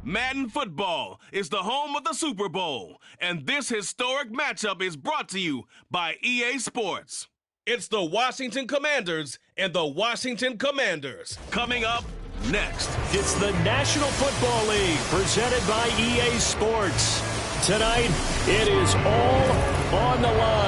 Madden Football is the home of the Super Bowl, and this historic matchup is brought to you by EA Sports. It's the Washington Commanders and the Washington Commanders. Coming up next. It's the National Football League presented by EA Sports. Tonight, it is all on the line.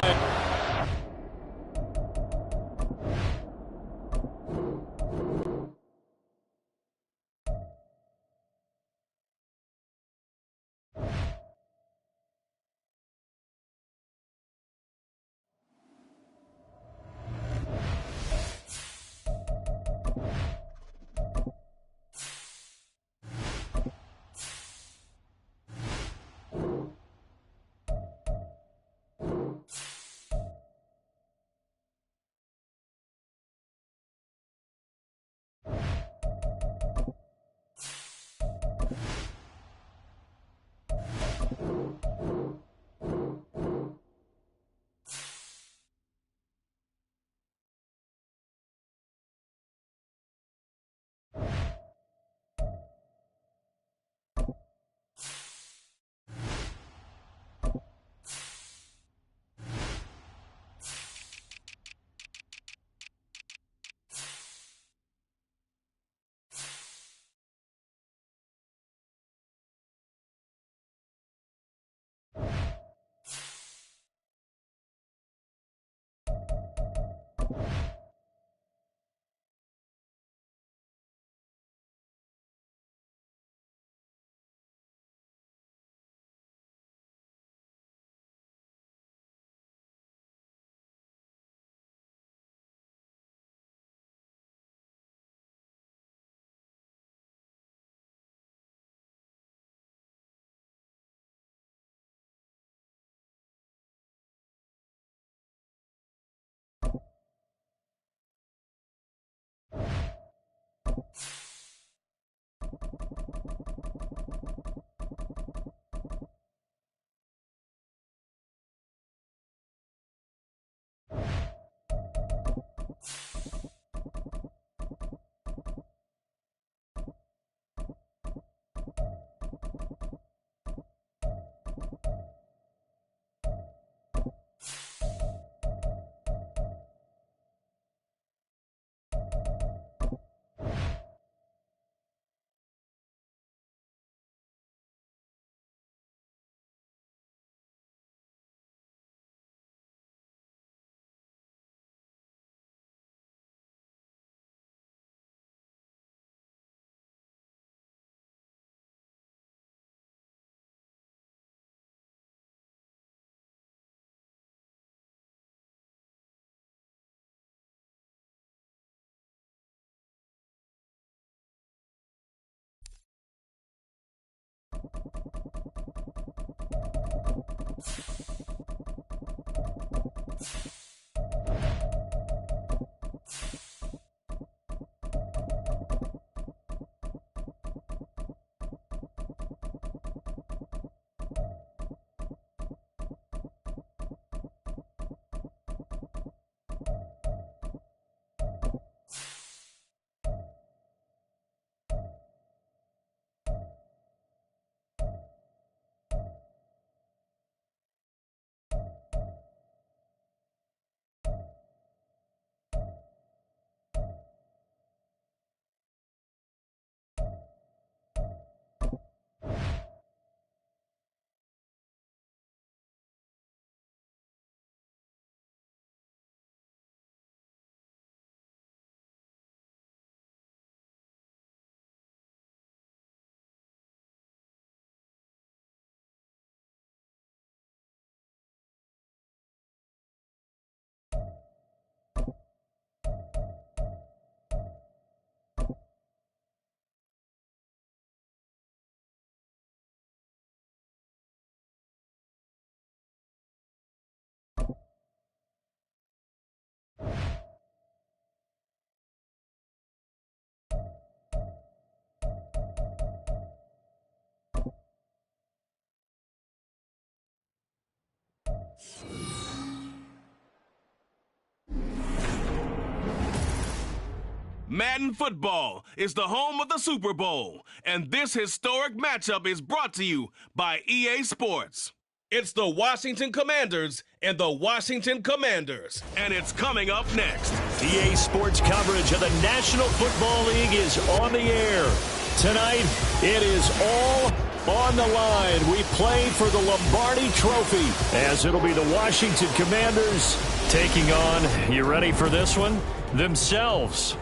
Madden Football is the home of the Super Bowl, and this historic matchup is brought to you by EA Sports. It's the Washington Commanders and the Washington Commanders, and it's coming up next. EA Sports coverage of the National Football League is on the air. Tonight, it is all on the line. We play for the Lombardi Trophy, as it'll be the Washington Commanders taking on, you ready for this one, themselves.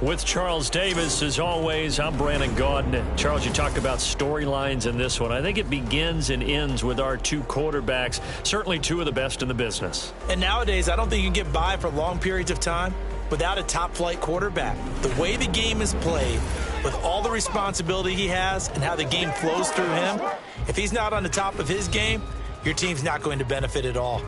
With Charles Davis, as always, I'm Brandon Gaudin. Charles, you talked about storylines in this one. I think it begins and ends with our two quarterbacks, certainly two of the best in the business. And nowadays, I don't think you can get by for long periods of time without a top-flight quarterback. The way the game is played, with all the responsibility he has and how the game flows through him, if he's not on the top of his game, your team's not going to benefit at all.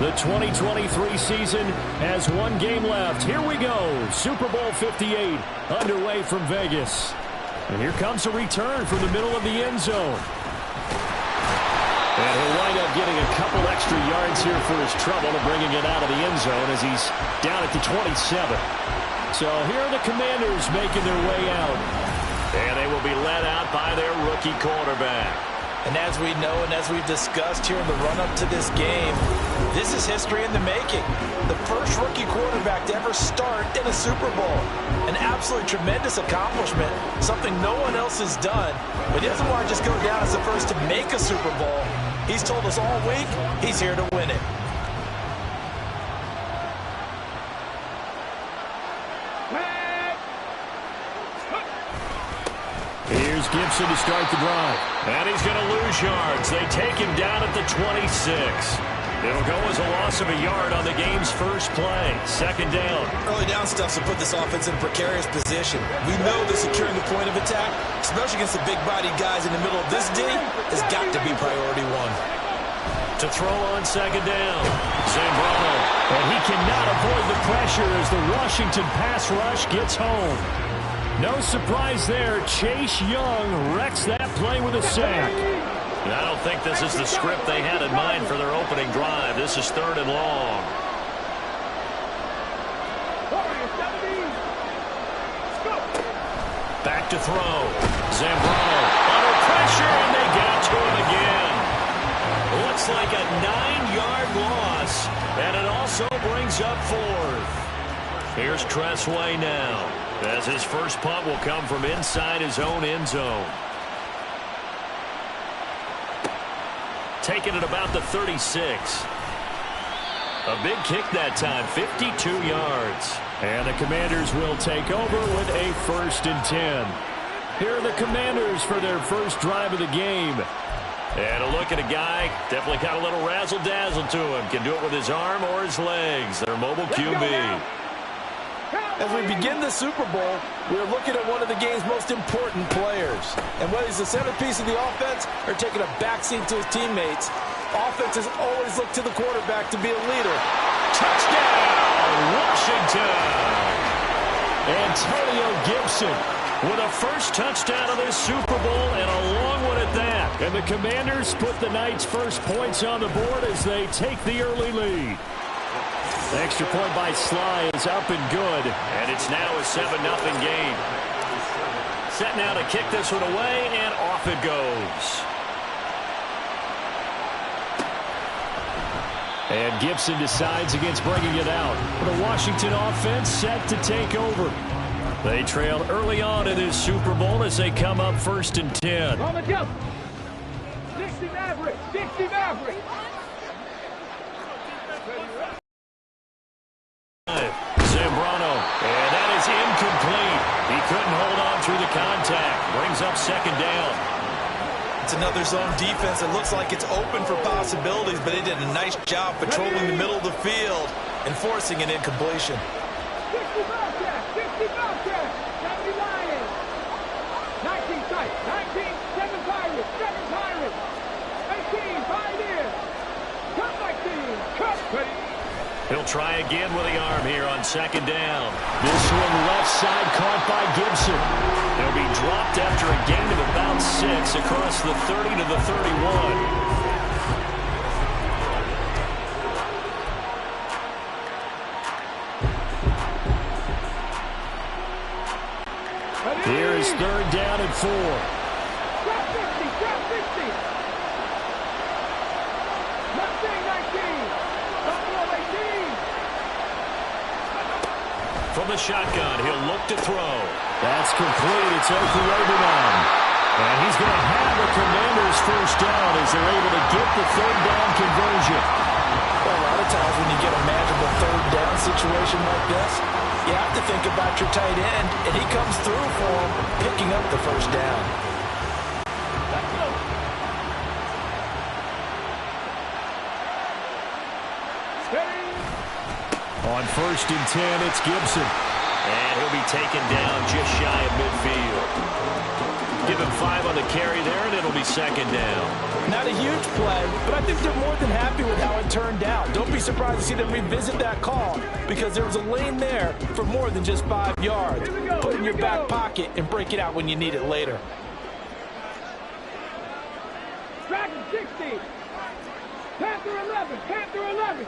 The 2023 season has one game left. Here we go. Super Bowl 58 underway from Vegas. And here comes a return from the middle of the end zone. And he'll wind up getting a couple extra yards here for his trouble and bringing it out of the end zone as he's down at the 27. So here are the Commanders making their way out. And they will be led out by their rookie quarterback. And as we know and as we've discussed here in the run-up to this game, this is history in the making. The first rookie quarterback to ever start in a Super Bowl. An absolutely tremendous accomplishment, something no one else has done. But he doesn't want to just go down as the first to make a Super Bowl. He's told us all week he's here to win it. Here's Gibson to start the drive. And he's going to lose yards. They take him down at the 26. It'll go as a loss of a yard on the game's first play. Second down. Early down stuff will put this offense in a precarious position. We know that securing the point of attack, especially against the big-bodied guys in the middle of this D, has got to be priority one. To throw on second down, Zambrano. And he cannot avoid the pressure as the Washington pass rush gets home. No surprise there. Chase Young wrecks that play with a sack. And I don't think this is the script they had in mind for their opening drive. This is 3rd and long. Back to throw. Zambrano under pressure, and they get to him again. Looks like a 9-yard loss, and it also brings up 4th. Here's Tressway now, as his first punt will come from inside his own end zone. Taking it about the 36. A big kick that time, 52 yards. And the Commanders will take over with a 1st and 10. Here are the Commanders for their first drive of the game. And a look at a guy, definitely got a little razzle-dazzle to him. Can do it with his arm or his legs. Their mobile QB. As we begin the Super Bowl, we're looking at one of the game's most important players. And whether he's the centerpiece of the offense or taking a backseat to his teammates, offenses always look to the quarterback to be a leader. Touchdown, Washington! Antonio Gibson with a first touchdown of this Super Bowl, and a long one at that. And the Commanders put the night's first points on the board as they take the early lead. The extra point by Sly is up and good. And it's now a 7-0 game. Set now to kick this one away, and off it goes. And Gibson decides against bringing it out. The Washington offense set to take over. They trailed early on in this Super Bowl as they come up 1st and 10. On the jump. 60 Maverick. 60 Maverick. Zambrano, and that is incomplete. He couldn't hold on through the contact. Brings up 2nd down. It's another zone defense that looks like it's open for possibilities, but they did a nice job patrolling the middle of the field and forcing an incompletion. 60 Bobcats, 60 Bobcats, 70 Lions, 19 tight, 19, 7 Pirates, 7 Pirates, 18 Pioneers, cut my team, cut. He'll try again with the arm here on second down. This one left side caught by Gibson. He'll be dropped after a gain of about 6 across the 30 to the 31. Here is third down and 4. Drop 50, drop 50. Mustang 19, Buffalo 18. From the shotgun, he'll look to throw. That's complete. It's Okuroberman. And he's going to have the Commanders' first down as they're able to get the third down conversion. Well, a lot of times when you get a magical third down situation like this, you have to think about your tight end, and he comes through for him, picking up the first down. On first and 10, it's Gibson. And he'll be taken down just shy of midfield. Give him 5 on the carry there, and it'll be second down. Not a huge play, but I think they're more than happy with how it turned out. Don't be surprised to see them revisit that call, because there was a lane there for more than just 5 yards. Put it in your back pocket and break it out when you need it later. Dragon 60. Panther 11, Panther 11.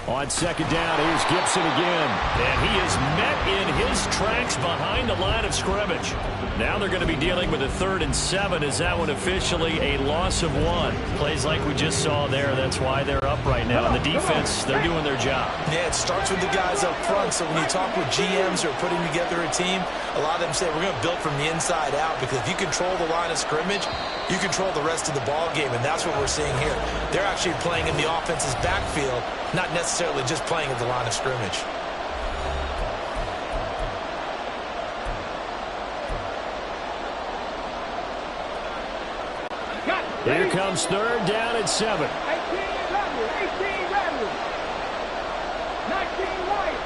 On second down, here's Gibson again. And he is met in his tracks behind the line of scrimmage. Now they're going to be dealing with a 3rd and 7. Is that one officially a loss of 1? Plays like we just saw there. That's why they're up right now. And the defense, they're doing their job. Yeah, it starts with the guys up front. So when you talk with GMs who are putting together a team, a lot of them say we're going to build from the inside out, because if you control the line of scrimmage, you control the rest of the ball game, and that's what we're seeing here. They're actually playing in the offense's backfield, not necessarily just playing at the line of scrimmage. Here comes third down and 7. 18 Rebels, 18 Rebels. 19 Lions.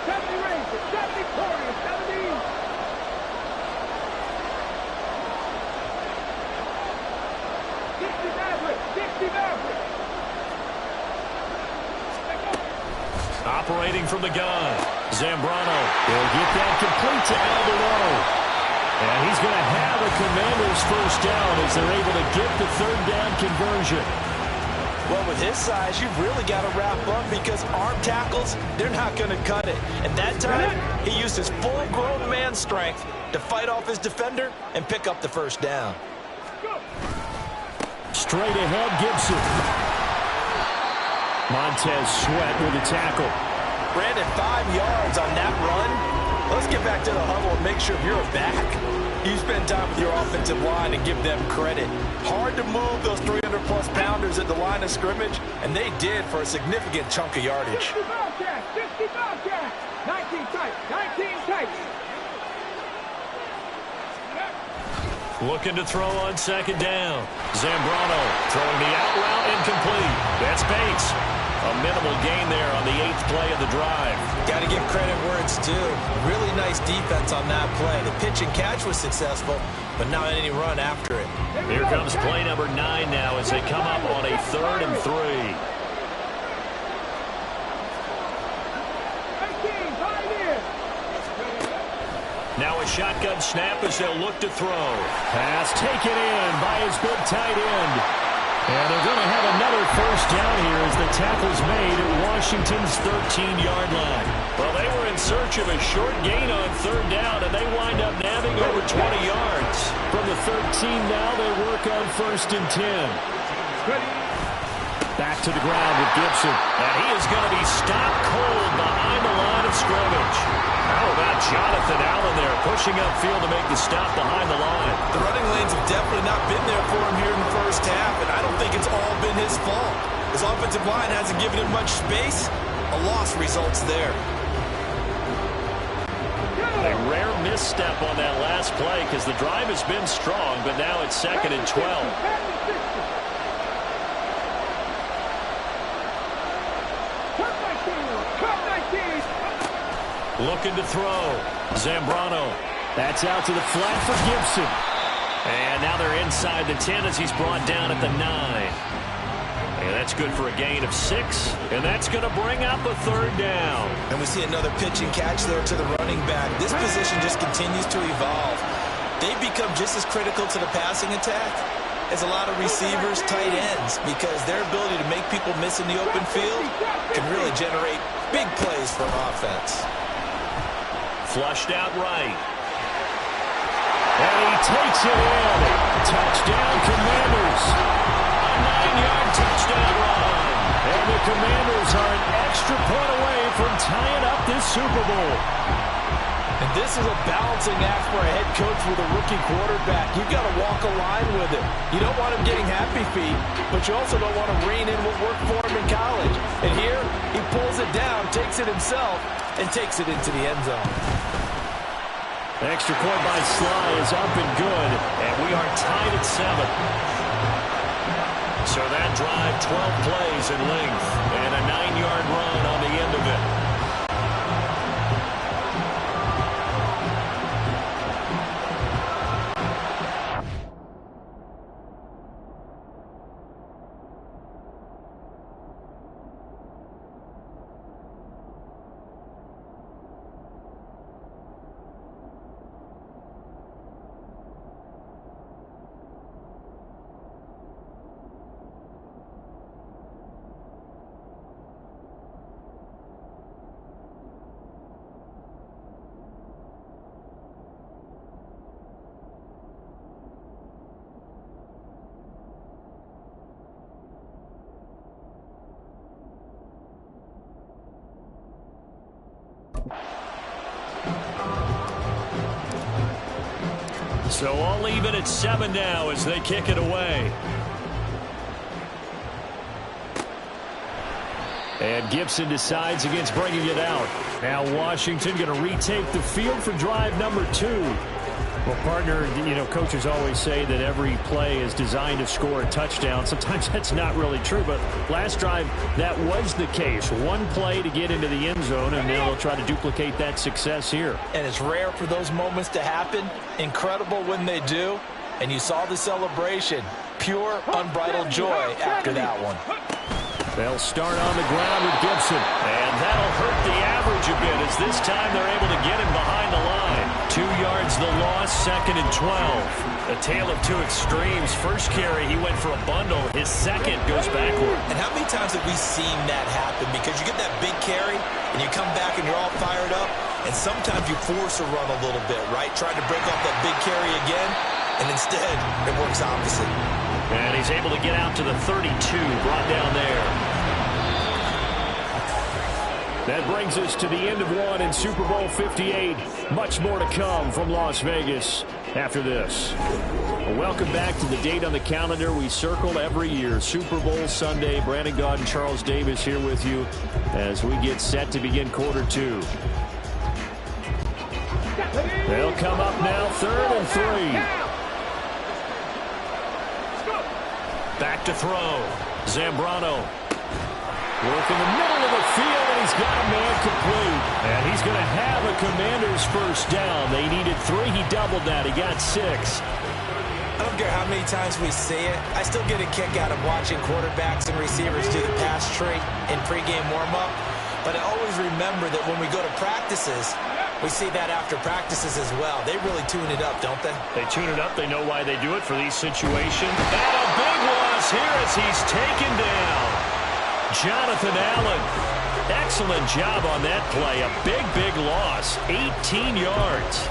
70 Rangers, 70 Warriors, 70. 60 Mavericks, 60 Mavericks. Operating from the gun, Zambrano. He'll get that complete to Alberto. And he's going to have a Commanders first down as they're able to get the third down conversion. Well, with his size, you've really got to wrap up, because arm tackles, they're not going to cut it. And that time, he used his full-grown man strength to fight off his defender and pick up the first down. Straight ahead, Gibson. Montez Sweat with a tackle. Brandon, 5 yards on that run. Let's get back to the huddle and make sure you're back. You spend time with your offensive line and give them credit. Hard to move those 300-plus pounders at the line of scrimmage, and they did for a significant chunk of yardage. 60 Bobcats, 60 Bobcats. 19 tight, 19 tight. Looking to throw on second down. Zambrano throwing the out route incomplete. That's Bates. A minimal gain there on the 8th play of the drive. Got to give credit where it's due. Really nice defense on that play. The pitch and catch was successful, but not any run after it. Here comes play number 9 now as they come up on a 3rd and 3. Now a shotgun snap as they'll look to throw. Pass taken in by his big tight end. And they're going to have another first down here as the tackle's made at Washington's 13-yard line. Well, they were in search of a short gain on third down, and they wind up nabbing over 20 yards. From the 13 now, they work on first and 10. Back to the ground with Gibson. And he is going to be stopped cold behind the line of scrimmage. How about Jonathan Allen there pushing upfield to make the stop behind the line? The running lanes have definitely not been there for him here in the first half, and I don't think it's all been his fault. His offensive line hasn't given him much space. A loss results there. A rare misstep on that last play because the drive has been strong, but now it's 2nd and 12. Looking to throw. Zambrano. That's out to the flat for Gibson. And now they're inside the 10 as he's brought down at the 9. And that's good for a gain of 6. And that's going to bring up a 3rd down. And we see another pitch and catch there to the running back. This position just continues to evolve. They've become just as critical to the passing attack as a lot of receivers, tight ends, because their ability to make people miss in the open field can really generate big plays for an offense. Flushed out right. And he takes it in. Touchdown, Commanders. A 9-yard touchdown run. And the Commanders are an extra point away from tying up this Super Bowl. And this is a balancing act for a head coach with a rookie quarterback. You've got to walk a line with it. You don't want him getting happy feet, but you also don't want to rein in what worked for him in college. And here, he pulls it down, takes it himself, and takes it into the end zone. Extra point by Sly is up and good, and we are tied at 7. So that drive, 12 plays in length, and a 9-yard run on the end of it. So all even at 7 now as they kick it away. And Gibson decides against bringing it out. Now Washington going to retake the field for drive number 2. Well, partner, you know, coaches always say that every play is designed to score a touchdown. Sometimes that's not really true, but last drive, that was the case. One play to get into the end zone, and now they'll try to duplicate that success here. And it's rare for those moments to happen. Incredible when they do. And you saw the celebration. Pure, unbridled joy after that one. They'll start on the ground with Gibson. And that'll hurt the average a bit as this time they're able to get him behind the line. 2 yards the loss, 2nd and 12. A tale of two extremes. First carry, he went for a bundle. His second goes backward. And how many times have we seen that happen? Because you get that big carry, and you come back and you're all fired up, and sometimes you force a run a little bit, right? Trying to break off that big carry again, and instead it works opposite. And he's able to get out to the 32, brought down there. That brings us to the end of one in Super Bowl 58. Much more to come from Las Vegas after this. Welcome back to the date on the calendar we circle every year. Super Bowl Sunday. Brandon Gaudin, Charles Davis here with you as we get set to begin quarter 2. They'll come up now, 3rd and 3. Back to throw. Zambrano. Work in the middle of the field, and he's got a man complete. And he's going to have a Commanders first down. They needed 3. He doubled that. He got 6. I don't care how many times we see it. I still get a kick out of watching quarterbacks and receivers do the pass tree in pregame warm-up. But I always remember that when we go to practices, we see that after practices as well. They really tune it up, don't they? They tune it up. They know why they do it for these situations. And a big loss here as he's taken down. Jonathan Allen, excellent job on that play. A big, big loss, 18 yards.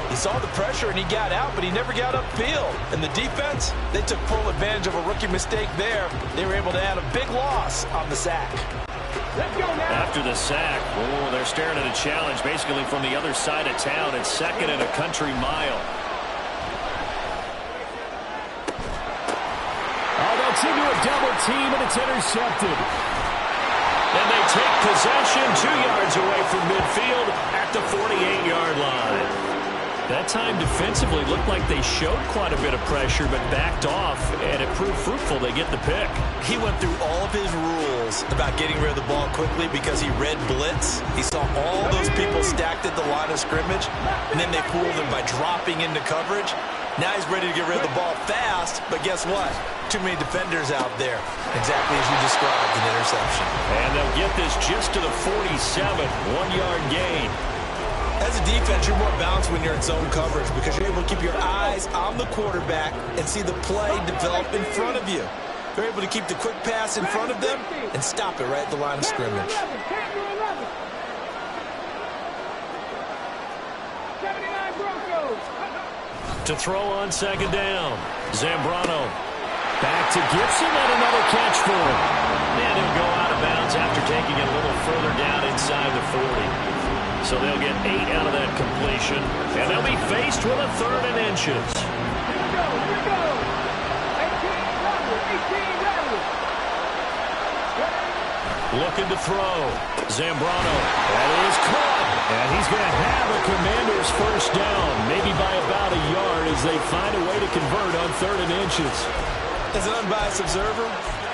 He saw the pressure and he got out, but he never got upfield. And the defense, they took full advantage of a rookie mistake there. They were able to add a big loss on the sack. Let's go now. After the sack, oh, they're staring at a challenge basically from the other side of town. It's 2nd and a country mile. Into a double team, and it's intercepted. And they take possession 2 yards away from midfield at the 48-yard line. That time defensively looked like they showed quite a bit of pressure but backed off, and it proved fruitful. They get the pick. He went through all of his rules about getting rid of the ball quickly because he read blitz. He saw all those people stacked at the line of scrimmage, and then they fooled him by dropping into coverage. Now he's ready to get rid of the ball fast, but guess what? Too many defenders out there. Exactly as you described, an interception. And they'll get this just to the 47, 1-yard gain. As a defense, you're more balanced when you're in zone coverage because you're able to keep your eyes on the quarterback and see the play develop in front of you. You're able to keep the quick pass in front of them and stop it right at the line of scrimmage. 79 Broncos. To throw on second down. Zambrano. Back to Gibson and another catch for him. And he'll go out of bounds after taking it a little further down inside the 40. So they'll get 8 out of that completion. And they'll be faced with a 3rd and inches. Here we go. 18 Ravens. Looking to throw. Zambrano. That is caught. And he's going to have a Commander's first down, maybe by about a yard as they find a way to convert on 3rd and inches. As an unbiased observer,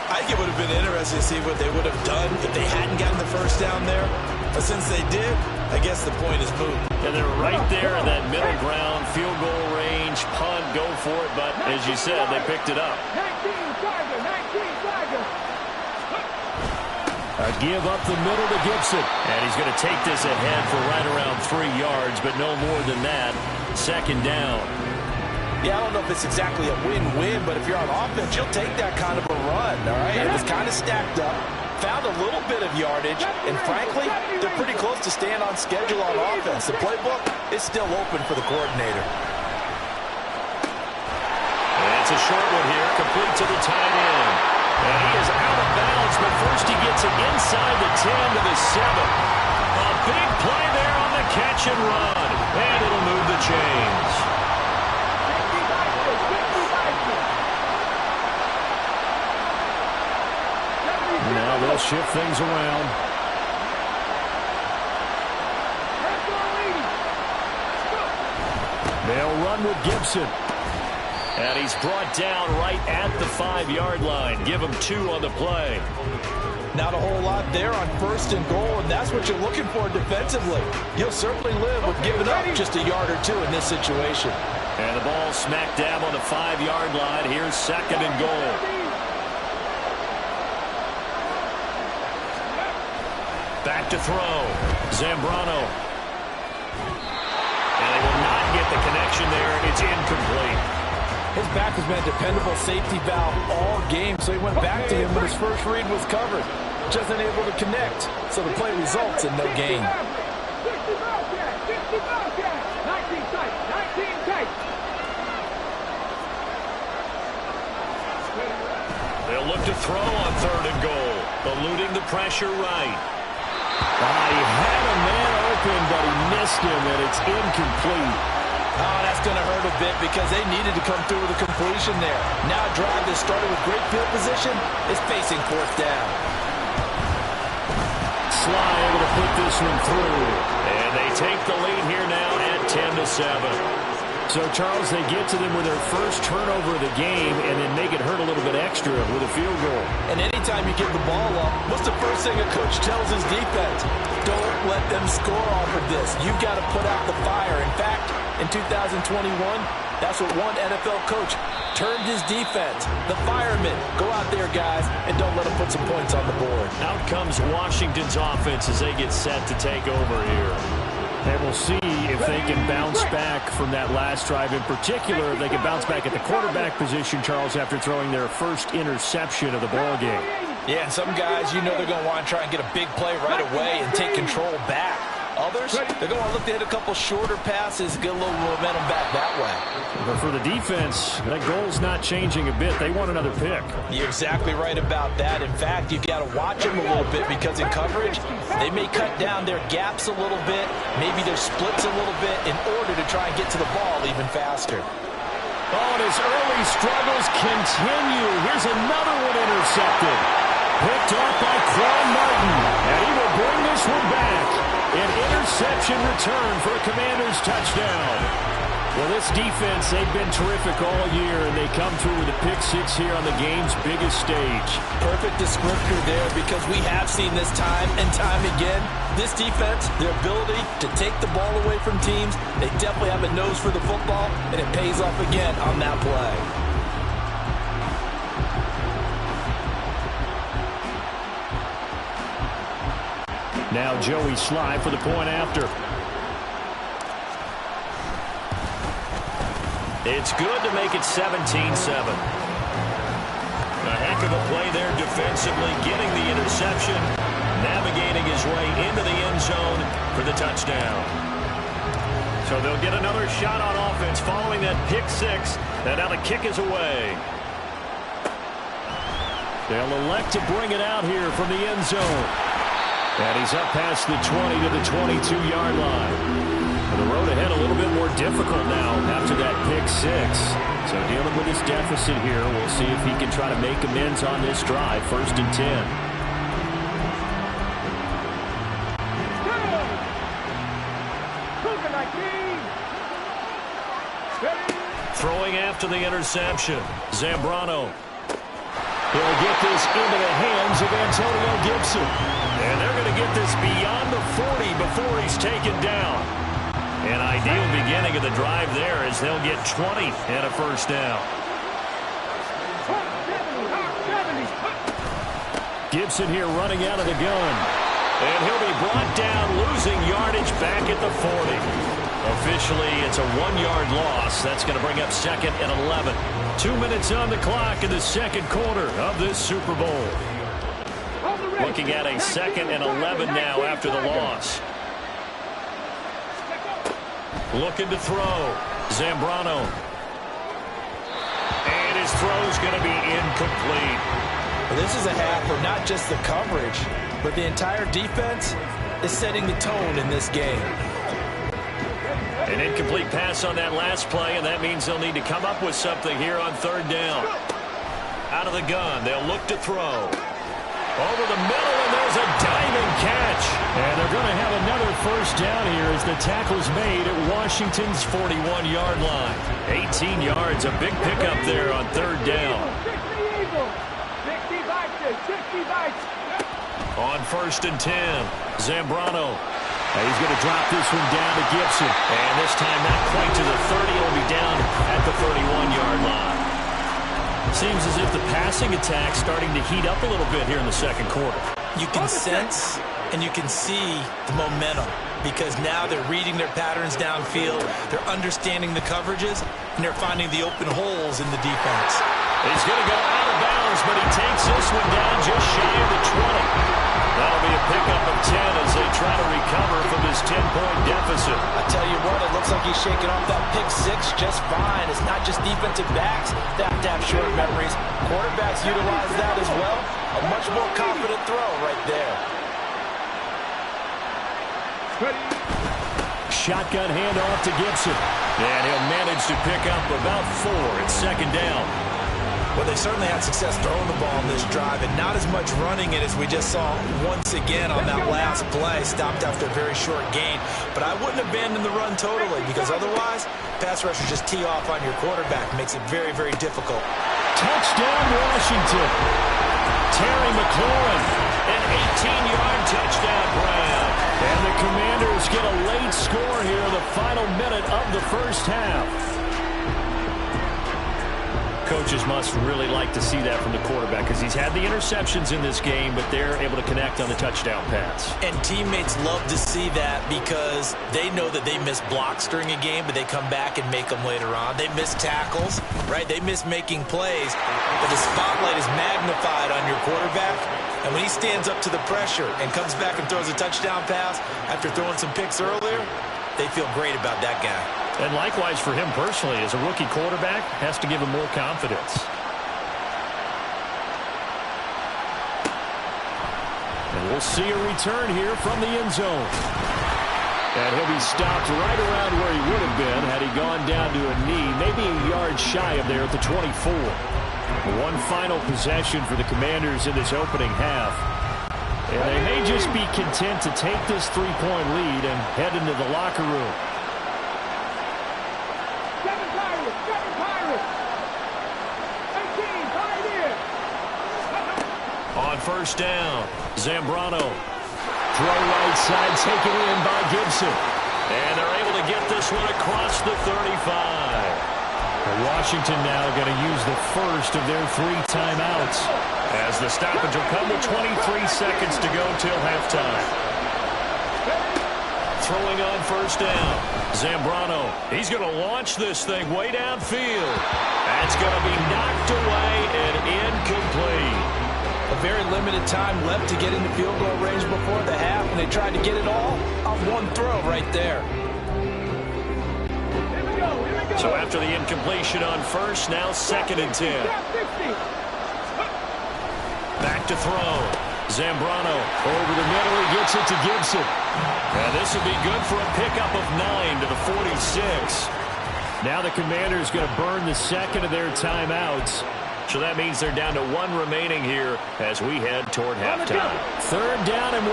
I think it would have been interesting to see what they would have done if they hadn't gotten the first down there. But since they did, I guess the point is moot. And they're right there in that middle ground, field goal range, punt, go for it. But as you said, they picked it up. 19 Tiger. A give up the middle to Gibson. And he's going to take this ahead for right around 3 yards, but no more than that. 2nd down. Yeah, I don't know if it's exactly a win-win, but if you're on offense, you'll take that kind of a run, all right? It was kind of stacked up, found a little bit of yardage, and frankly, they're pretty close to staying on schedule on offense. The playbook is still open for the coordinator. And it's a short one here, complete to the tight end. And he is out of bounds, but first he gets it inside the 10 to the 7. A big play there on the catch and run, and it'll move the chains. Now they'll shift things around. They'll run with Gibson. And he's brought down right at the 5-yard line. Give him 2 on the play. Not a whole lot there on 1st and goal, and that's what you're looking for defensively. You'll certainly live with giving up just a yard or 2 in this situation. And the ball smack dab on the 5-yard line. Here's 2nd and goal. Back to throw. Zambrano. And they will not get the connection there. It's incomplete. His back has been a dependable safety valve all game, so he went back to him when his first read was covered. Just unable to connect, so the play results in no gain. 60 Bobcats. 19 tight. They'll look to throw on 3rd and goal. Eluding the pressure right. He had a man open, but he missed him, and it's incomplete. Oh, that's going to hurt a bit because they needed to come through with a completion there. Now a drive that started with great field position is facing 4th down. Sly able to put this one through. And they take the lead here now at 10-7. So, Charles, they get to them with their first turnover of the game and then make it hurt a little bit extra with a field goal. And anytime you give the ball up, what's the first thing a coach tells his defense? Don't let them score off of this. You've got to put out the fire. In fact, in 2021, that's what one NFL coach termed his defense. The firemen. Go out there, guys, and don't let them put some points on the board. Out comes Washington's offense as they get set to take over here. And we'll see if they can bounce back from that last drive. In particular, if they can bounce back at the quarterback position, Charles, after throwing their first interception of the ball game. Yeah, and some guys, you know they're going to want to try and get a big play right away and take control back. Others, they're going to look to hit a couple shorter passes, get a little momentum back that way. But for the defense, that goal's not changing a bit. They want another pick. You're exactly right about that. In fact, you've got to watch them a little bit because in coverage, they may cut down their gaps a little bit, maybe their splits a little bit in order to try and get to the ball even faster. Oh, and his early struggles continue. Here's another one intercepted. Picked off by Quan Martin, and he will bring this one back. An interception return for a Commanders touchdown. Well, this defense, they've been terrific all year, and they come through with a pick six here on the game's biggest stage. Perfect descriptor there, because we have seen this time and time again. This defense, their ability to take the ball away from teams, they definitely have a nose for the football, and it pays off again on that play. Now Joey Sly for the point after. It's good to make it 17-7. A heck of a play there defensively, getting the interception, navigating his way into the end zone for the touchdown. So they'll get another shot on offense following that pick six, and now the kick is away. They'll elect to bring it out here from the end zone. And he's up past the 20 to the 22-yard line. The road ahead a little bit more difficult now after that pick six. So dealing with his deficit here, we'll see if he can try to make amends on this drive. 1st and 10. Throwing after the interception, Zambrano. He'll get this into the hands of Antonio Gibson. And they're going to get this beyond the 40 before he's taken down. An ideal beginning of the drive there as they'll get 20 and a first down. Gibson here running out of the gun. And he'll be brought down, losing yardage back at the 40. Officially, it's a 1-yard loss. That's going to bring up 2nd and 11. 2 minutes on the clock in the second quarter of this Super Bowl. Looking at a 2nd and 11 now after the loss. Looking to throw. Zambrano. And his throw's going to be incomplete. Well, this is a half where not just the coverage, but the entire defense is setting the tone in this game. An incomplete pass on that last play, and that means they'll need to come up with something here on 3rd down. Out of the gun, they'll look to throw. Over the middle, and there's a diving catch. And they're going to have another first down here as the tackle's made at Washington's 41-yard line. 18 yards, a big pickup there on 3rd down. On 1st and 10, Zambrano. He's going to drop this one down to Gibson. And this time not quite to the 30. It'll be down at the 31-yard line. Seems as if the passing attack's starting to heat up a little bit here in the second quarter. You can sense and you can see the momentum because now they're reading their patterns downfield, they're understanding the coverages, and they're finding the open holes in the defense. He's going to go out of bounds, but he takes this one down just shy of the 20. That'll be a pickup of 10 as they try to recover from this 10-point deficit. I tell you what, it looks like he's shaking off that pick six just fine. It's not just defensive backs that have to have short memories. Quarterbacks utilize that as well. A much more confident throw right there. Shotgun handoff to Gibson. And he'll manage to pick up about 4 at 2nd down. Well, they certainly had success throwing the ball on this drive and not as much running it as we just saw once again on that last play. Stopped after a very short gain. But I wouldn't abandon the run totally because otherwise, pass rushers just tee off on your quarterback. Makes it very, very difficult. Touchdown, Washington. Terry McLaurin, an 18-yard touchdown grab. And the Commanders get a late score here in the final minute of the first half. Coaches must really like to see that from the quarterback because he's had the interceptions in this game, but they're able to connect on the touchdown pass. And teammates love to see that because they know that they miss blocks during a game, but they come back and make them later on. They miss tackles, right? They miss making plays, but the spotlight is magnified on your quarterback. And when he stands up to the pressure and comes back and throws a touchdown pass after throwing some picks earlier, they feel great about that guy. And likewise for him personally, as a rookie quarterback, has to give him more confidence. And we'll see a return here from the end zone. And he'll be stopped right around where he would have been had he gone down to a knee, maybe a yard shy of there at the 24. One final possession for the Commanders in this opening half. And they may just be content to take this three-point lead and head into the locker room. Seven Pirates. 18, Pioneers. On first down, Zambrano. Throw right side, taken in by Gibson. And they're able to get this one across the 35. Washington now going to use the first of their 3 timeouts. As the stoppage will come with 23 seconds to go till halftime. Throwing on first down, Zambrano. He's going to launch this thing way downfield. That's going to be knocked away and incomplete. A very limited time left to get into field goal range before the half, and they tried to get it all on one throw right there. So after the incompletion on first, now 2nd and 10. Back to throw. Zambrano over the middle. He gets it to Gibson. And this will be good for a pickup of 9 to the 46. Now the Commanders going to burn the second of their timeouts. So that means they're down to 1 remaining here as we head toward halftime. 3rd down and 1.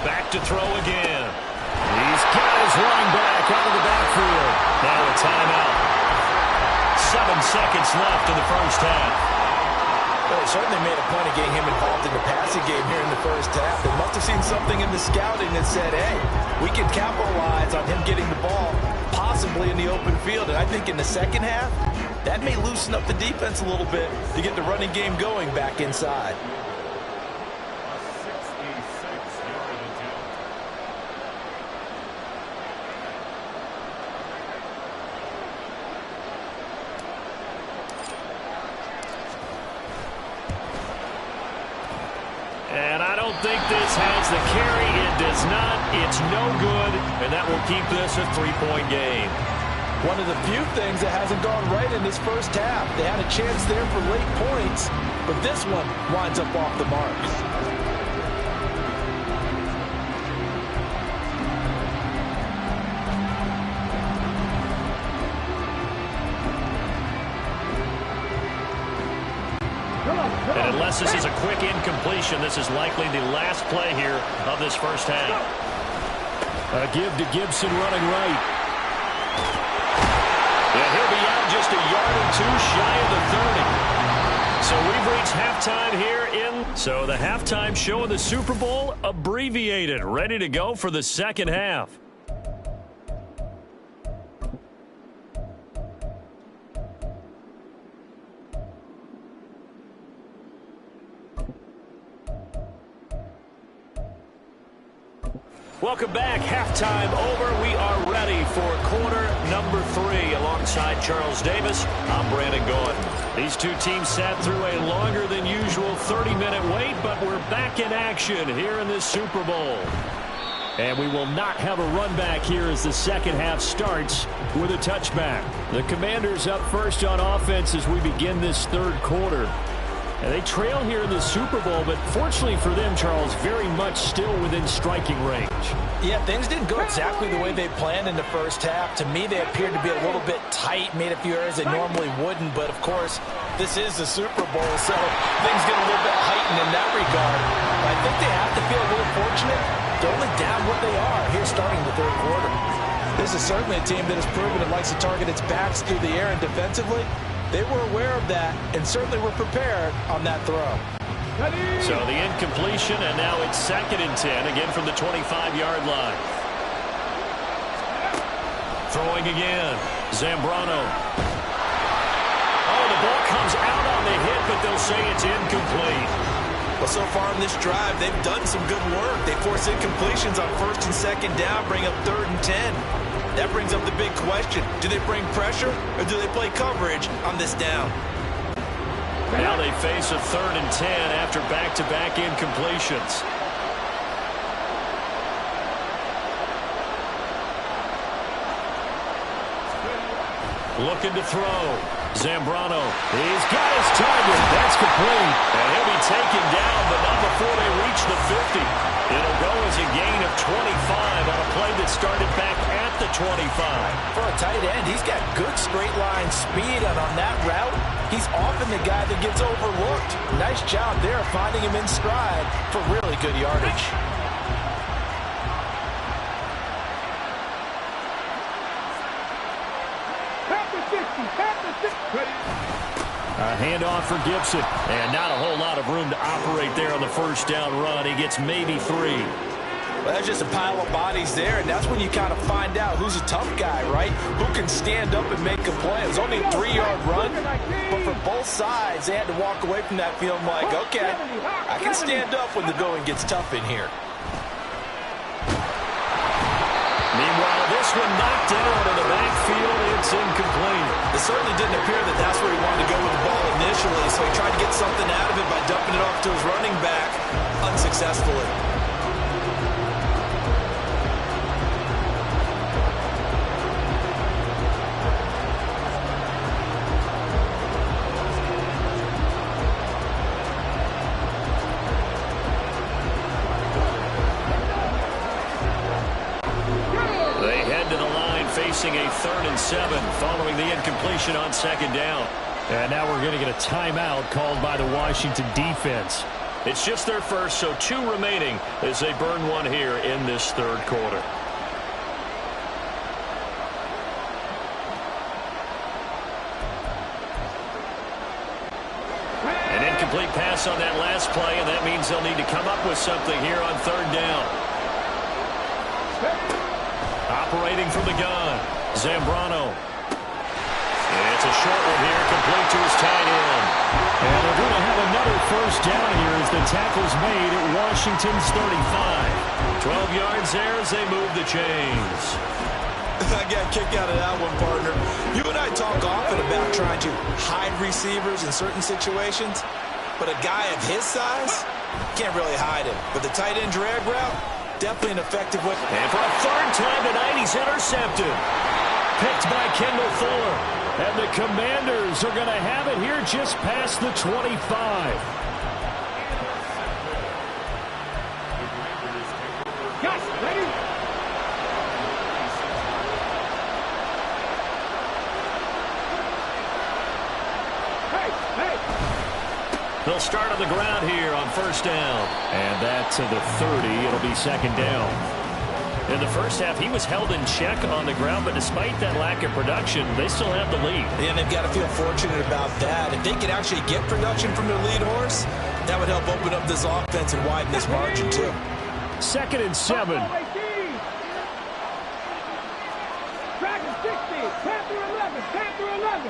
Back to throw again. He's got his running back out of the backfield. Now a timeout. 7 seconds left in the first half. Well, they certainly made a point of getting him involved in the passing game here in the first half. They must have seen something in the scouting that said, hey, we can capitalize on him getting the ball, possibly in the open field. And I think in the second half, that may loosen up the defense a little bit to get the running game going back inside. And I don't think this has the carry. It does not. It's no good. And that will keep this a 3-point game. One of the few things that hasn't gone right in this first half. They had a chance there for late points, but this one winds up off the mark. And unless this is a quick incompletion, this is likely the last play here of this first half. A give to Gibson running right. And he'll be out just a yard or 2 shy of the 30. So we've reached halftime here in. So the halftime show of the Super Bowl abbreviated, ready to go for the second half. Welcome back. Halftime over. We are ready for quarter number 3. Alongside Charles Davis, I'm Brandon Gordon. These two teams sat through a longer than usual 30-minute wait, but we're back in action here in this Super Bowl. And we will not have a run back here as the second half starts with a touchback. The Commanders up first on offense as we begin this third quarter. And they trail here in the Super Bowl, but fortunately for them, Charles, very much still within striking range. Yeah, things didn't go exactly the way they planned in the first half. To me, they appeared to be a little bit tight, made a few errors they normally wouldn't. But, of course, this is the Super Bowl, so things get a little bit heightened in that regard. But I think they have to feel a little fortunate. They're only down what they are here starting the third quarter. This is certainly a team that has proven it likes to target its backs through the air and defensively. They were aware of that and certainly were prepared on that throw. So the incompletion, and now it's 2nd and 10, again from the 25-yard line. Throwing again, Zambrano. Oh, the ball comes out on the hit, but they'll say it's incomplete. Well, so far in this drive, they've done some good work. They force incompletions on 1st and 2nd down, bring up 3rd and 10. That brings up the big question. Do they bring pressure or do they play coverage on this down? Now they face a 3rd and 10 after back-to-back incompletions. Looking to throw. Zambrano. He's got his target. That's complete. And he'll be taken down, but not before they reach the 50. It'll go as a gain of 25 on a play that started back at the 25. For a tight end, he's got good straight line speed, and on that route, he's often the guy that gets overlooked. Nice job there finding him in stride for really good yardage. A handoff for Gibson. And not a whole lot of room to operate there on the first down run. He gets maybe 3. Well, there's just a pile of bodies there, and that's when you kind of find out who's a tough guy, right? Who can stand up and make a play. It was only a 3-yard run, but for both sides, they had to walk away from that feeling like, okay, I can stand up when the going gets tough in here. Meanwhile, this one knocked out in the backfield. It's incomplete. It certainly didn't appear that that's where he wanted to go with the ball initially, so he tried to get something out of it by dumping it off to his running back unsuccessfully. Facing a 3rd and 7 following the incompletion on 2nd down. And now we're going to get a timeout called by the Washington defense. It's just their first, so 2 remaining as they burn one here in this 3rd quarter. An incomplete pass on that last play, and that means they'll need to come up with something here on 3rd down. Operating from the gun, Zambrano. It's a short one here, complete to his tight end. And they're going to have another first down here as the tackle's made at Washington's 35. 12 yards there as they move the chains. I got a kick out of that one, partner. You and I talk often about trying to hide receivers in certain situations, but a guy of his size can't really hide him. But the tight end drag route, definitely an effective weapon. And for a 3rd time tonight, he's intercepted. Picked by Kendall Fuller. And the Commanders are going to have it here just past the 25. Gus, ready? They'll start on the ground here on 1st down. And that to the 30. It'll be 2nd down. In the first half, he was held in check on the ground, but despite that lack of production, they still have the lead. And they've got to feel fortunate about that. If they could actually get production from their lead horse, that would help open up this offense and widen this margin, too. 2nd and 7. Dragon 60, Panther 11, Panther 11.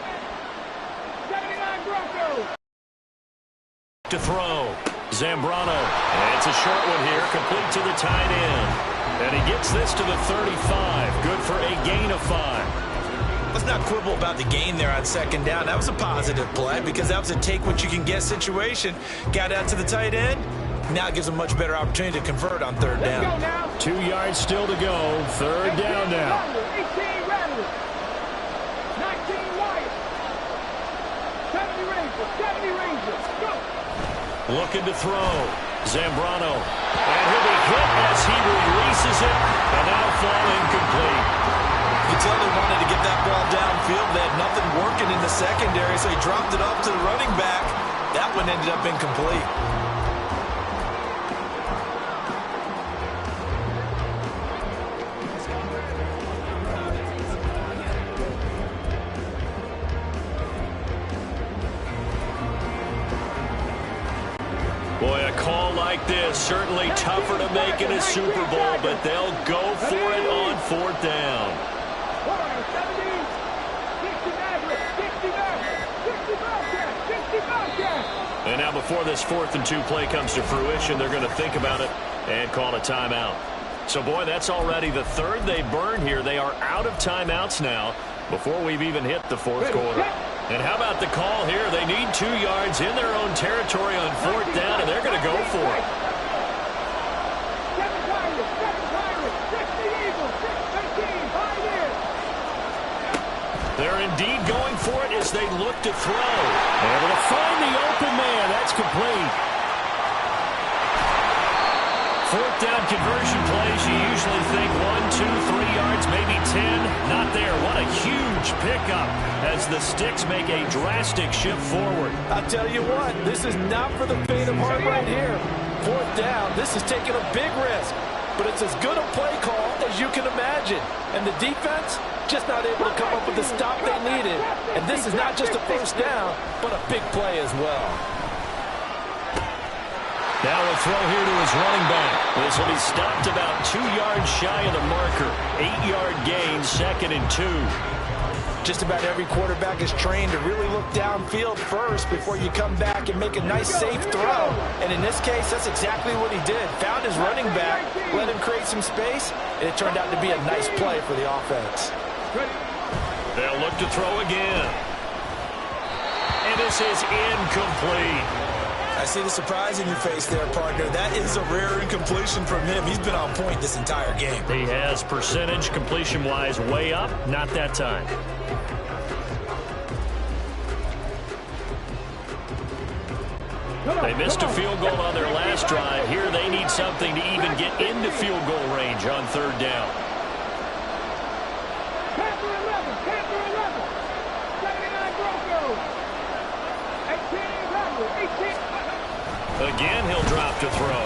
79 Broncos. To throw. Zambrano. And it's a short one here, complete to the tight end. And he gets this to the 35. Good for a gain of 5. Let's not quibble about the gain there on 2nd down. That was a positive play because that was a take-what-you-can-get situation. Got out to the tight end. Now it gives them a much better opportunity to convert on 3rd down. 2 yards still to go. 3rd down now. 18 Rattlers. 19 Wyatt. 70 Rangers. Go. Looking to throw. Zambrano. And he'll be hit as he releases it. And now fall incomplete. You can tell they wanted to get that ball downfield. They had nothing working in the secondary, so he dropped it off to the running back. That one ended up incomplete. Boy, a call like this, certainly tougher to make in a Super Bowl, but they'll go for it on 4th down. 70, 60 Maverick, 60 Maverick, 60 Bobcat, 60 Bobcat. And now before this 4th and 2 play comes to fruition, they're going to think about it and call a timeout. So, boy, that's already the 3rd they burned here. They are out of timeouts now before we've even hit the 4th quarter. And how about the call here? They need 2 yards in their own territory on 4th down, and they're going to go for it. 7 Pirates, 60 Eagles, 6-15, 5 in. They're indeed going for it as they look to throw. Able to find the open man. That's complete. 4th down conversion plays, you usually think 1, 2, 3 yards, maybe 10. up as the Sticks make a drastic shift forward. I'll tell you what, this is not for the faint of heart right here. Fourth down, this is taking a big risk, but it's as good a play call as you can imagine. And the defense, just not able to come up with the stop they needed. And this is not just a first down, but a big play as well. Now a throw here to his running back. This will be stopped about 2 yards shy of the marker. 8-yard gain, 2nd and 2. Just about every quarterback is trained to really look downfield first before you come back and make a nice, safe throw. And in this case, that's exactly what he did. Found his running back, let him create some space, and it turned out to be a nice play for the offense. They'll look to throw again. And this is incomplete. I see the surprise in your face there, partner. That is a rare incompletion from him. He's been on point this entire game. He has percentage completion-wise way up. Not that time. They missed a field goal on their last drive. Here they need something to even get into field goal range on 3rd down. Panther 11, Panther 11. 79 Broncos. 18. Again, he'll drop to throw.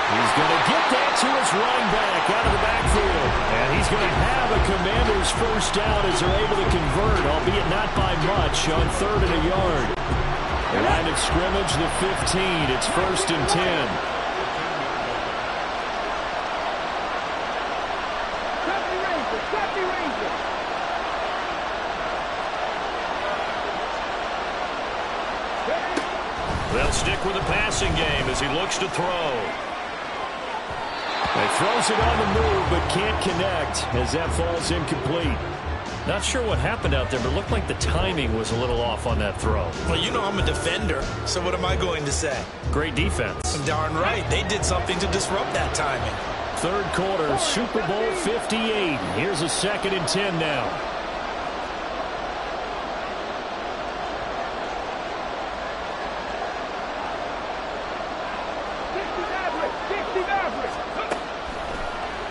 He's going to get that to his running back out of the backfield. And he's going to have a Commander's first down as they're able to convert, albeit not by much, on 3rd and a yard. The line of scrimmage, the 15. It's 1st and 10. They'll stick with the passing game as he looks to throw. He throws it on the move, but can't connect as that falls incomplete. Not sure what happened out there, but it looked like the timing was a little off on that throw. Well, you know I'm a defender, so what am I going to say? Great defense. Darn right. They did something to disrupt that timing. 3rd quarter, Super Bowl 58. Here's a 2nd and 10 now.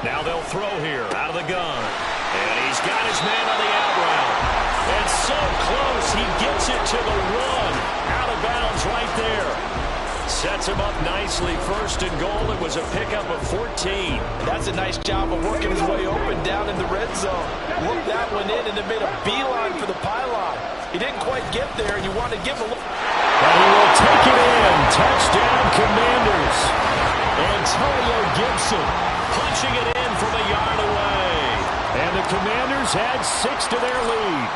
Now they'll throw here out of the gun. And he's got his man on the out route. And so close, he gets it to the 1. Out of bounds right there. Sets him up nicely. 1st and goal. It was a pickup of 14. That's a nice job of working his way open down in the red zone. Looked that one in and then made a beeline for the pylon. He didn't quite get there, and you want to give him a look. And he will take it in. Touchdown, Commanders. Antonio Gibson punching it in from a yard away. And the Commanders add 6 to their lead.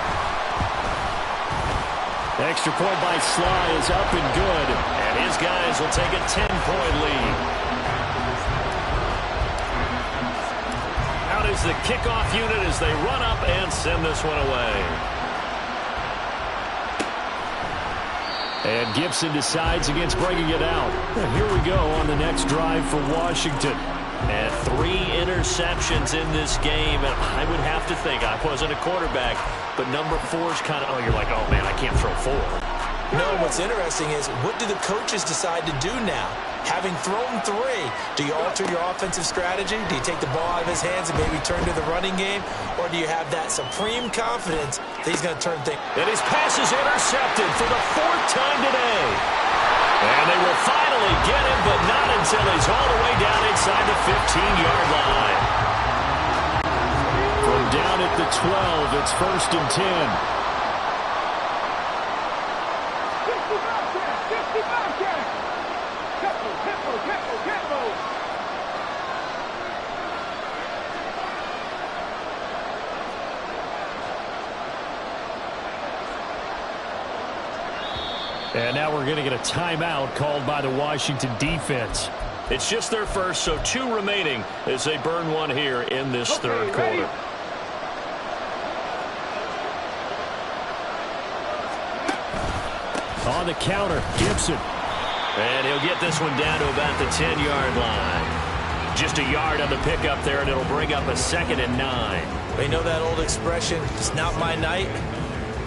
Extra point by Sly is up and good. And his guys will take a 10-point lead. Out is the kickoff unit as they run up and send this one away. And Gibson decides against bringing it out. And here we go on the next drive for Washington. And 3 interceptions in this game. And I would have to think, I wasn't a quarterback, but number 4 is kind of, you're like, oh, man, I can't throw 4. No, what's interesting is, what do the coaches decide to do now? Having thrown 3, do you alter your offensive strategy? Do you take the ball out of his hands and maybe turn to the running game? Or do you have that supreme confidence that he's going to turn things? And his pass is intercepted for the 4th time today. And they will finally get him, but not until he's all the way down inside the 15-yard line. From down at the 12, it's 1st and 10. 50 Bobcats! Tempo! And now we're going to get a timeout called by the Washington defense. It's just their first, so 2 remaining as they burn one here in this 3rd quarter. On the counter, Gibson. And he'll get this one down to about the 10-yard line. Just a yard on the pickup there, and it'll bring up a 2nd and 9. They know that old expression, it's not my night.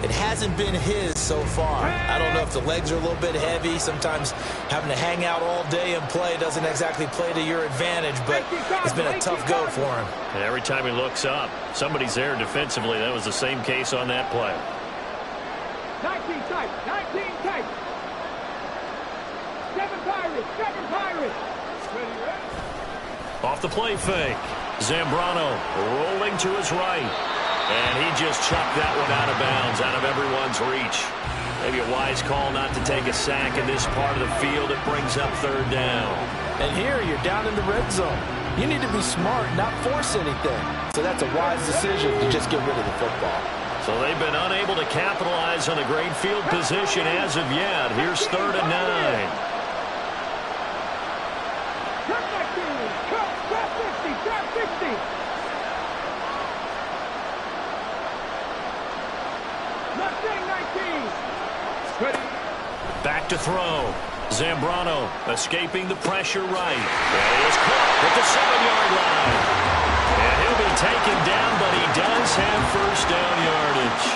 It hasn't been his so far. I don't know if the legs are a little bit heavy. Sometimes having to hang out all day and play doesn't exactly play to your advantage, but it's been a tough go for him. And every time he looks up, somebody's there defensively. That was the same case on that play. 19 tight, 19 tight. 7 Pirates, 7 Pirates. Off the play fake. Zambrano rolling to his right. And he just chucked that one out of bounds, out of everyone's reach. Maybe a wise call not to take a sack in this part of the field. It brings up third down. And here you're down in the red zone. You need to be smart, not force anything. So that's a wise decision to just get rid of the football. So they've been unable to capitalize on the great field position as of yet. Here's 3rd and 9. Cut back to cut 50, cut 50. Mustang 19. Ready. Back to throw. Zambrano escaping the pressure right. And he is caught at the 7-yard line. And he'll be taken down, but he does have first down yardage.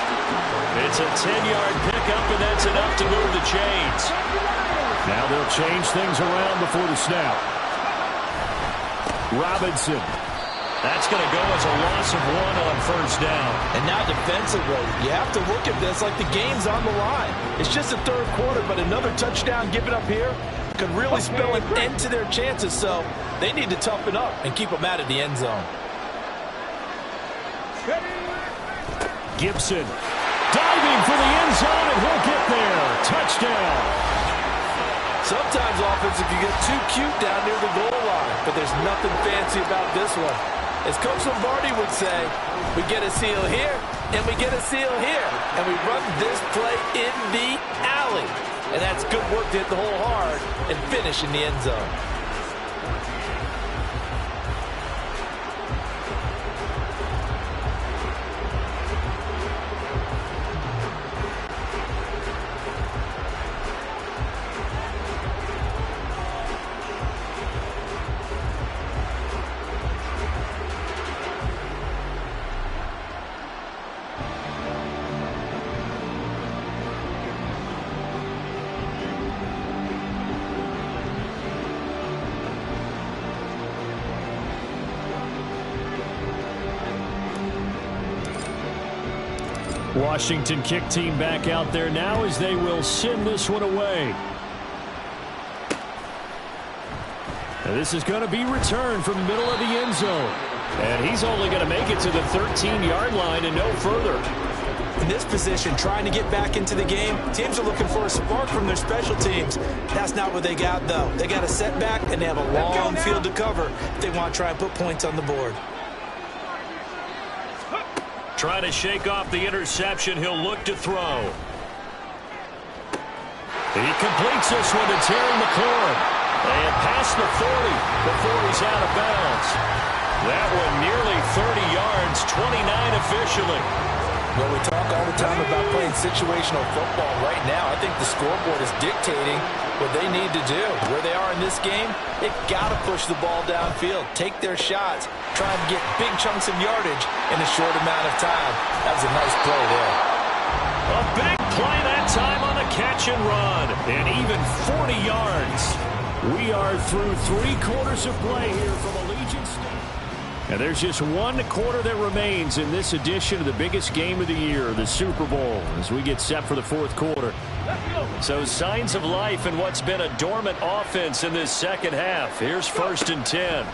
It's a 10-yard pickup, and that's enough to move the chains. Now they'll change things around before the snap. Robinson. That's going to go as a loss of 1 on first down. And now defensively, you have to look at this like the game's on the line. It's just the 3rd quarter, but another touchdown given up here could really spell an end to their chances. So they need to toughen up and keep them out of the end zone. Gibson diving for the end zone, and he'll get there. Touchdown. Sometimes offense, if you get too cute down near the goal line, but there's nothing fancy about this one. As Coach Lombardi would say, we get a seal here, and we get a seal here, and we run this play in the alley. And that's good work to hit the hole hard and finish in the end zone. Washington kick team back out there now as they will send this one away. And this is going to be returned from the middle of the end zone. And he's only going to make it to the 13-yard line and no further. In this position, trying to get back into the game, teams are looking for a spark from their special teams. That's not what they got, though. They got a setback, and they have a long field to cover if they want to try and put points on the board. Trying to shake off the interception. He'll look to throw. He completes this one to Terry McLaurin. And past the 40 before he's out of bounds. That one nearly 30 yards, 29 officially. Well, we talk all the time about playing situational football. Right now, I think the scoreboard is dictating what they need to do. Where they are in this game, they've got to push the ball downfield, take their shots, try and get big chunks of yardage in a short amount of time. That was a nice play there. A big play that time on the catch and run. And even 40 yards. We are through 3 quarters of play here from Allegiant Stadium. And there's just 1 quarter that remains in this edition of the biggest game of the year, the Super Bowl, as we get set for the 4th quarter. So signs of life in what's been a dormant offense in this second half. Here's 1st and 10.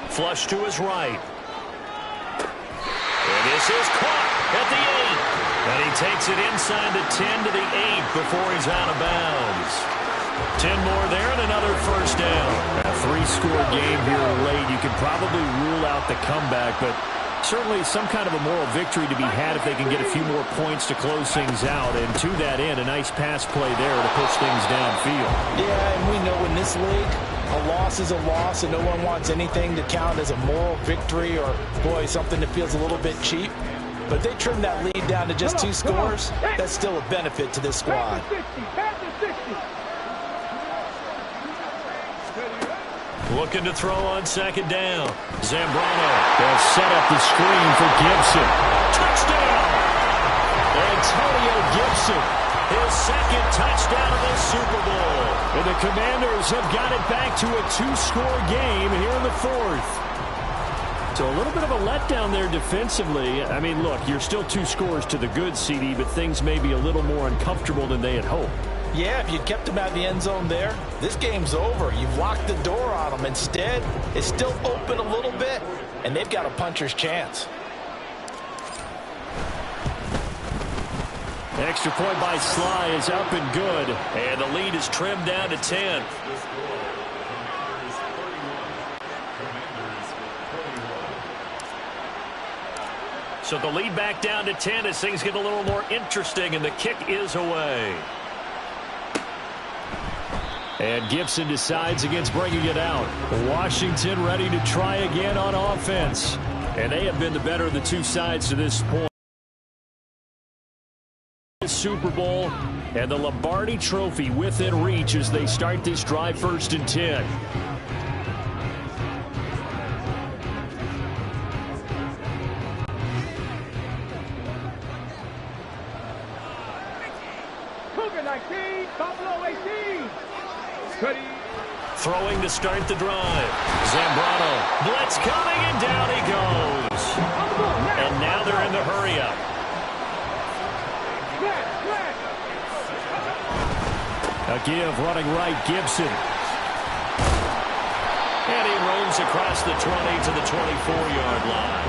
Flush to his right. And this is caught at the 8. And he takes it inside the 10 to the 8 before he's out of bounds. 10 more there and another first down. A 3-score game here late. You can probably rule out the comeback, but certainly some kind of a moral victory to be had if they can get a few more points to close things out. And to that end, a nice pass play there to push things downfield. Yeah, and we know in this league, a loss is a loss, and no one wants anything to count as a moral victory or, boy, something that feels a little bit cheap. But if they trim that lead down to just 2 scores, that's still a benefit to this squad. Looking to throw on 2nd down. Zambrano will set up the screen for Gibson. touchdown! Antonio Gibson, his second touchdown of the Super Bowl. And the Commanders have got it back to a 2-score game here in the fourth. So a little bit of a letdown there defensively. I mean, look, you're still 2 scores to the good, CD, but things may be a little more uncomfortable than they had hoped. Yeah, if you kept him out of the end zone there, this game's over. You've locked the door on him. Instead, it's still open a little bit, and they've got a puncher's chance. Extra point by Sly is up and good. And the lead is trimmed down to 10. So the lead back down to 10 as things get a little more interesting, and the kick is away. And Gibson decides against bringing it out. Washington ready to try again on offense. And they have been the better of the two sides to this point. Super Bowl and the Lombardi Trophy within reach as they start this drive 1st and 10. Cougar 19, Buffalo 18. Ready. Throwing to start the drive. Zambrano. Blitz coming, and down he goes. And now they're in the hurry-up. A give running right, Gibson. And he roams across the 20 to the 24-yard line.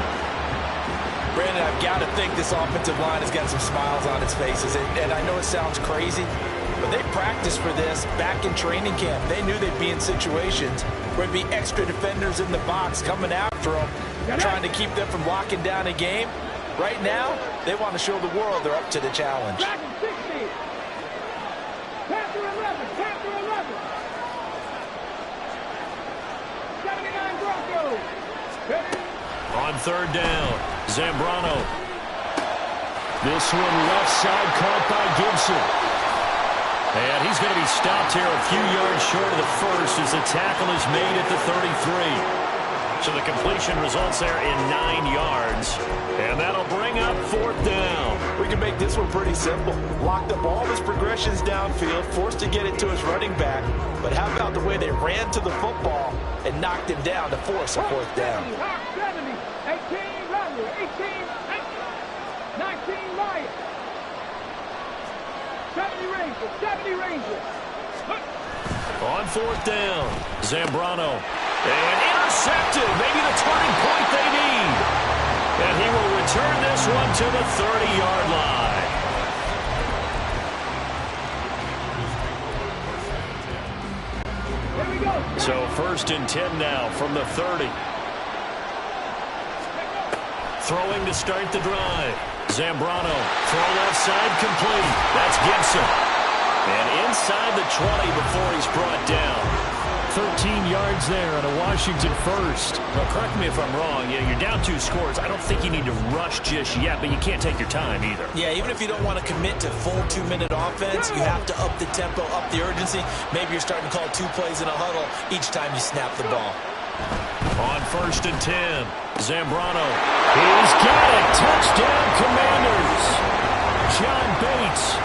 Brandon, I've got to think this offensive line has got some smiles on its faces. And I know it sounds crazy, but they practiced for this back in training camp. They knew they'd be in situations where there'd be extra defenders in the box coming after them, trying to keep them from locking down a game. Right now, they want to show the world they're up to the challenge. Panther 11, Panther 11. 79 Broncos. Ready. On 3rd down, Zambrano. This one left side caught by Gibson. And he's going to be stopped here a few yards short of the first as the tackle is made at the 33. So the completion results there in 9 yards. And that'll bring up 4th down. We can make this one pretty simple. Locked up all his progressions downfield, forced to get it to his running back. But how about the way they ran to the football and knocked him down to force a 4th down? 70, 18 Rutgers, 18, 19 Lions. 70 Rangers, 70 Rangers. On 4th down, Zambrano. And intercepted, maybe the turning point they need. And he will return this one to the 30-yard line. Here we go. So 1st and 10 now from the 30. Throwing to start the drive. Zambrano, throw left side complete. That's Gibson. And inside the 20 before he's brought down. 13 yards there and a Washington first. Well, correct me if I'm wrong. Yeah, you're down 2 scores. I don't think you need to rush just yet, but you can't take your time either. Yeah, even if you don't want to commit to full 2-minute offense, you have to up the tempo, up the urgency. Maybe you're starting to call 2 plays in a huddle each time you snap the ball. On 1st and 10, Zambrano. He's got it. Touchdown, Commanders. John Bates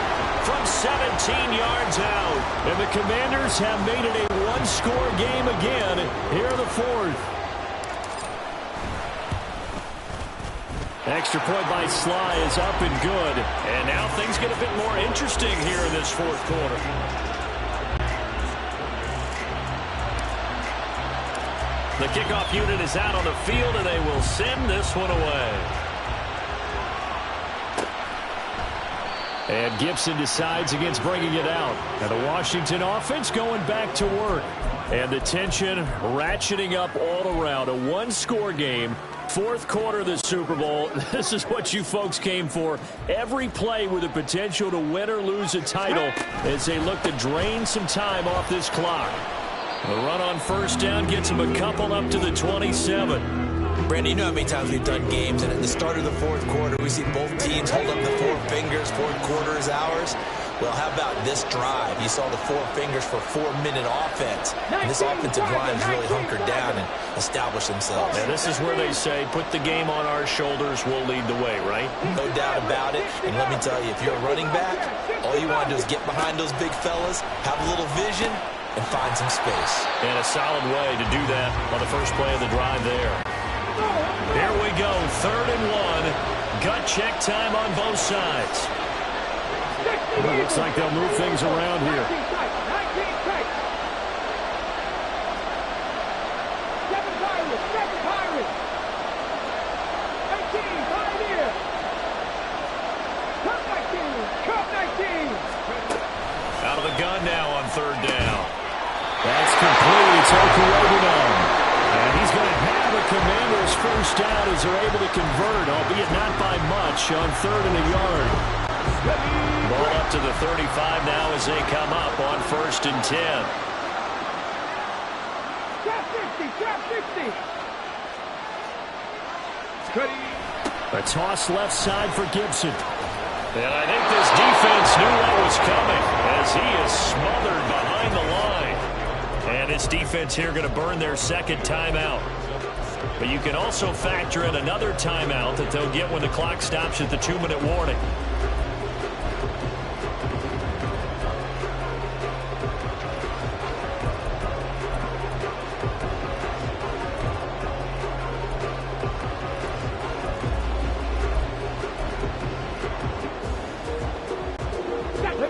from 17 yards out. And the Commanders have made it a 1-score game again here in the 4th. Extra point by Sly is up and good. And now things get a bit more interesting here in this 4th quarter. The kickoff unit is out on the field, and they will send this one away. And Gibson decides against bringing it out. And the Washington offense going back to work. And the tension ratcheting up all around. A 1-score game. 4th quarter of the Super Bowl. This is what you folks came for. Every play with the potential to win or lose a title as they look to drain some time off this clock. The run on 1st down gets them a couple up to the 27. Brandon, you know how many times we've done games, and at the start of the 4th quarter, we see both teams hold up the 4 fingers, 4th quarter is ours. Well, how about this drive? You saw the 4 fingers for 4-minute offense. And this offensive line is really hunkered down, and establish themselves. And this is where they say, put the game on our shoulders, we'll lead the way, right? No doubt about it. And let me tell you, if you're a running back, all you want to do is get behind those big fellas, have a little vision, and find some space. And a solid way to do that on the first play of the drive there. Here we go, 3rd and 1. Gut check time on both sides. Well, looks like they'll move things around here. 19 tight. 7 Pirates. 18, Pioneer. Cup 19. Out of the gun now on 3rd down. That's complete. It's Okurobuno. And he's going to have a Commander's first down as they're able to convert, albeit not by much, on 3rd and a yard. Ball up to the 35 now as they come up on 1st and 10. Trap 60. A toss left side for Gibson. And I think this defense knew what was coming as he is smothered behind the line. And this defense here going to burn their 2nd timeout. But you can also factor in another timeout that they'll get when the clock stops at the 2-minute warning.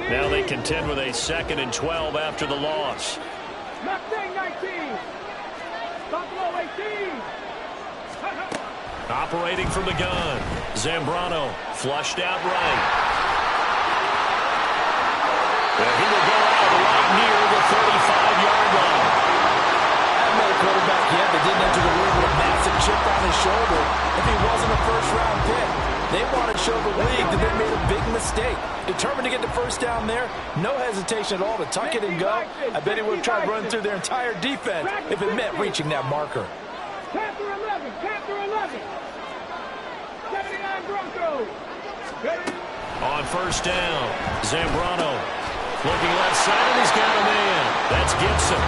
Now they contend with a 2nd and 12 after the loss. Mustang 19. Buffalo 18. Operating from the gun. Zambrano flushed out right. And he will go out right near the 35-yard line. Haven't met a quarterback yet that didn't enter the league with a massive chip on his shoulder if he wasn't a first-round pick. They want to show the league that they made a big mistake. Determined to get the first down there. No hesitation at all to tuck it and go. I bet he would have tried running through their entire defense if it meant reaching that marker. Panther 11. 79 Broncos. On 1st down, Zambrano looking left side, and he's got a man. That's Gibson.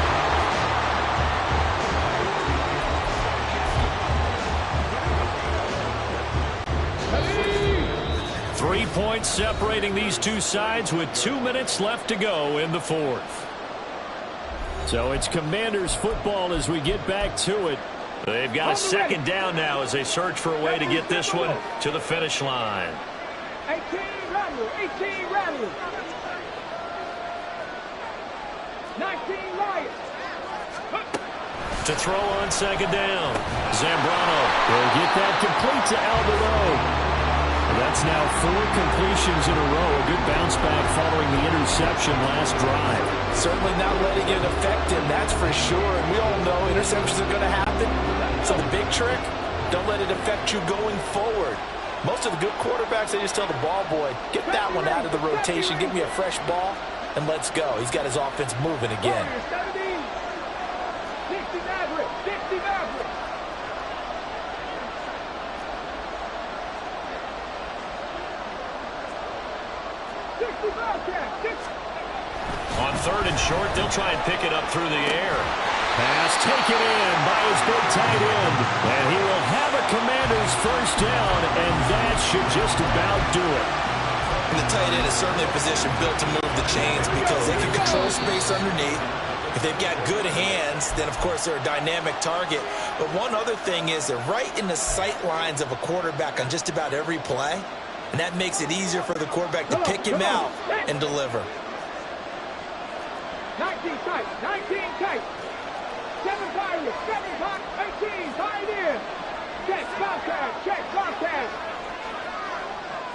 Three points separating these two sides with 2 minutes left to go in the 4th. So it's Commanders football as we get back to it. They've got a 2nd down now as they search for a way to get this one to the finish line. 18 Rattler. 19 Lions. To throw on 2nd down, Zambrano will get that complete to Alvarado. That's now 4 completions in a row. A good bounce back following the interception last drive. Certainly not letting it affect him, that's for sure. And we all know interceptions are going to happen. So the big trick, don't let it affect you going forward. Most of the good quarterbacks, they just tell the ball boy, get that one out of the rotation, give me a fresh ball, and let's go. He's got his offense moving again. 60 Maverick. 60 Maverick. on 3rd and short. They'll try and pick it up through the air. Pass taken in by his big tight end. And he will have a Commander's first down, and that should just about do it. And the tight end is certainly a position built to move the chains because they can control space underneath. If they've got good hands, then, of course, they're a dynamic target. But one other thing is they're right in the sight lines of a quarterback on just about every play. And that makes it easier for the quarterback to pick him out and deliver. 19 tight, 19 tight. 7 Pirates, 18, Pioneer. Check, Bobcat, check, Bobcat.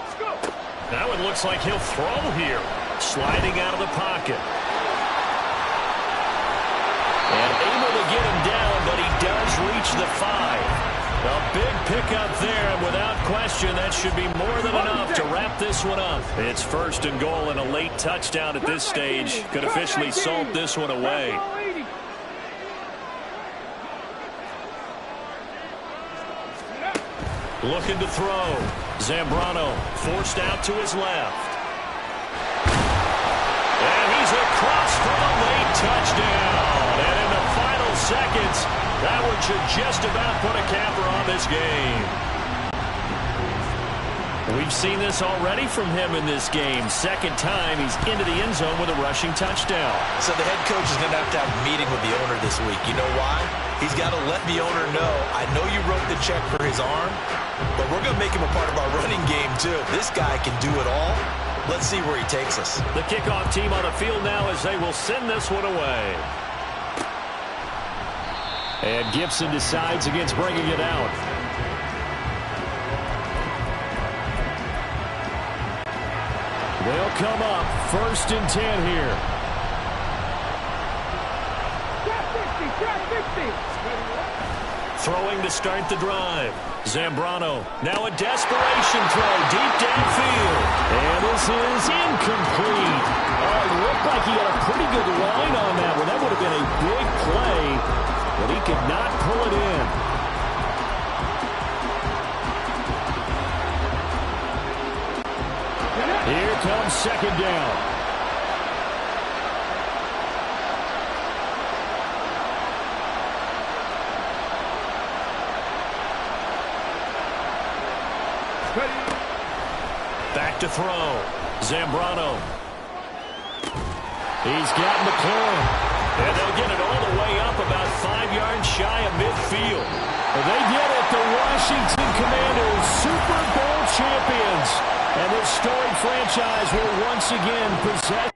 Let's go. Now it looks like he'll throw here. Sliding out of the pocket. And able to get him down, but he does reach the 5. A big pickup there, and without question, that should be more than enough to wrap this one up. It's 1st and goal, and a late touchdown at this stage could officially salt this one away. Looking to throw. Zambrano forced out to his left. And he's across for a late touchdown. And in the final seconds, That one should just about put a capper on this game. We've seen this already from him in this game. Second time he's into the end zone with a rushing touchdown. So the head coach is going to have a meeting with the owner this week. You know why? He's got to let the owner know, I know you wrote the check for his arm, but we're going to make him a part of our running game too. This guy can do it all. Let's see where he takes us. The kickoff team on the field now as they will send this one away. And Gibson decides against bringing it out. They'll come up 1st and 10 here. Trap 50. Throwing to start the drive. Zambrano now a desperation throw deep downfield. And this is incomplete. Oh, it looked like he got a pretty good line on that one. That would have been a big play, but he could not pull it in. Here comes 2nd down. Back to throw. Zambrano. He's gotten the clue. And they'll get it all the way up about 5 yards shy of midfield. Well, they did it. The Washington Commanders, Super Bowl champions. And this storied franchise will once again possess